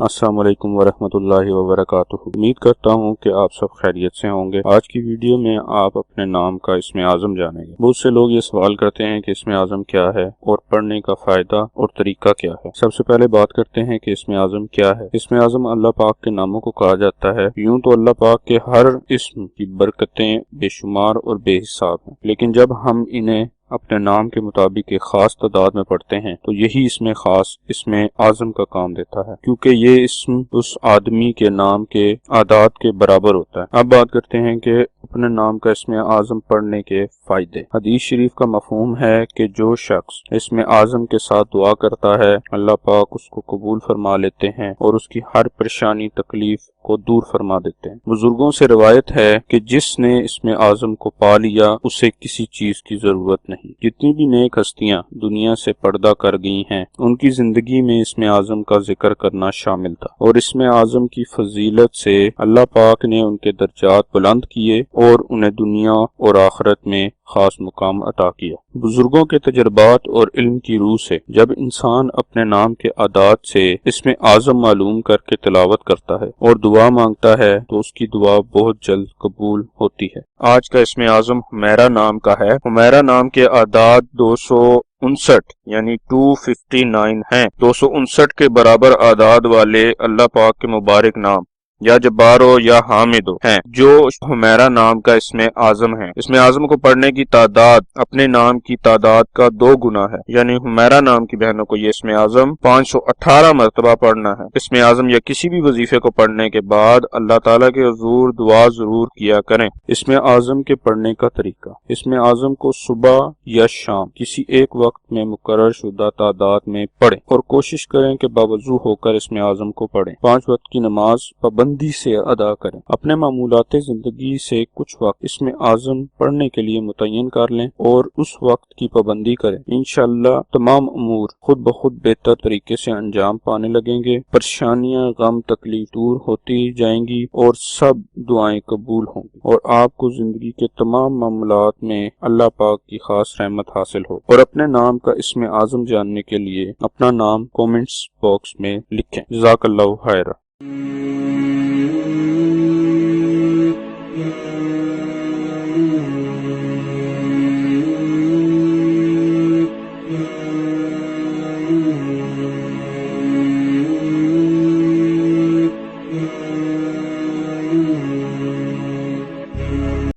السلام علیکم ورحمۃ اللہ وبرکاتہ۔ امید کرتا ہوں کہ آپ سب خیریت سے ہوں گے۔ آج کی ویڈیو میں آپ اپنے نام کا اسم اعظم جانیں گے۔ بہت سے لوگ یہ سوال کرتے ہیں کہ اسم اعظم کیا ہے اور پڑھنے کا فائدہ اور طریقہ کیا ہے۔ سب سے پہلے بات کرتے ہیں کہ اسم اعظم کیا ہے۔ اسم اعظم اللہ پاک کے ناموں کو کہا جاتا ہے۔ یوں تو اللہ پاک کے ہر اسم کی برکتیں بے شمار اور بے حساب ہیں، لیکن جب ہم انہیں اپنے نام کے مطابق ایک خاص تعداد میں پڑھتے ہیں تو یہی اسم خاص اسم اعظم کا کام دیتا ہے، کیونکہ یہ اسم اس آدمی کے نام کے اعداد کے برابر ہوتا ہے۔ اب بات کرتے ہیں کہ اپنے نام کا اسم اعظم پڑھنے کے فائدے۔ حدیث شریف کا مفہوم ہے کہ جو شخص اسم اعظم کے ساتھ دعا کرتا ہے، اللہ پاک اس کو قبول فرما لیتے ہیں اور اس کی ہر پریشانی تکلیف کو دور فرما دیتے ہیں۔ بزرگوں سے روایت ہے کہ جس نے اسم اعظم کو پا لیا اسے کسی چیز کی ضرورت نہیں۔ جتنی بھی نیک ہستیاں دنیا سے پردہ کر گئی ہیں، ان کی زندگی میں اسم اعظم کا ذکر کرنا شامل تھا، اور اسم اعظم کی فضیلت سے اللہ پاک نے ان کے درجات بلند کیے اور انہیں دنیا اور آخرت میں خاص مقام عطا کیا۔ بزرگوں کے تجربات اور علم کی روح سے جب انسان اپنے نام کے اعداد سے اسم اعظم معلوم کر کے تلاوت کرتا ہے اور دعا مانگتا ہے تو اس کی دعا بہت جلد قبول ہوتی ہے۔ آج کا اسم اعظم حمیرہ نام کا ہے۔ حمیرہ نام کے اعداد 259 یعنی 259 ہیں۔ 259 کے برابر اعداد والے اللہ پاک کے مبارک نام یا جبارو یا حامدو ہیں، جو حمیرہ نام کا اسم اعظم ہے۔ اسم اعظم کو پڑھنے کی تعداد اپنے نام کی تعداد کا 2 گنا ہے، یعنی حمیرہ نام کی بہنوں کو یہ اسم اعظم 518 مرتبہ پڑھنا ہے۔ اسم اعظم یا کسی بھی وظیفے کو پڑھنے کے بعد اللہ تعالیٰ کے حضور دعا ضرور کیا کریں۔ اسم اعظم کے پڑھنے کا طریقہ۔ اسم اعظم کو صبح یا شام کسی ایک وقت میں مقرر شدہ تعداد میں پڑھیں اور کوشش کریں کہ باوضو ہو کر اسم اعظم کو پڑھیں۔ 5 وقت کی نماز پابندی سے ادا کریں۔ اپنے معمولات زندگی سے کچھ وقت اسم اعظم پڑھنے کے لیے متعین کر لیں اور اس وقت کی پابندی کریں۔ انشاءاللہ تمام امور خود بخود بہتر طریقے سے انجام پانے لگیں گے، پریشانیاں غم تکلیف دور ہوتی جائیں گی اور سب دعائیں قبول ہوں گی، اور آپ کو زندگی کے تمام معاملات میں اللہ پاک کی خاص رحمت حاصل ہو۔ اور اپنے نام کا اسم اعظم جاننے کے لیے اپنا نام کومنٹس باکس میں لکھیں۔ جزاک اللہ خیر۔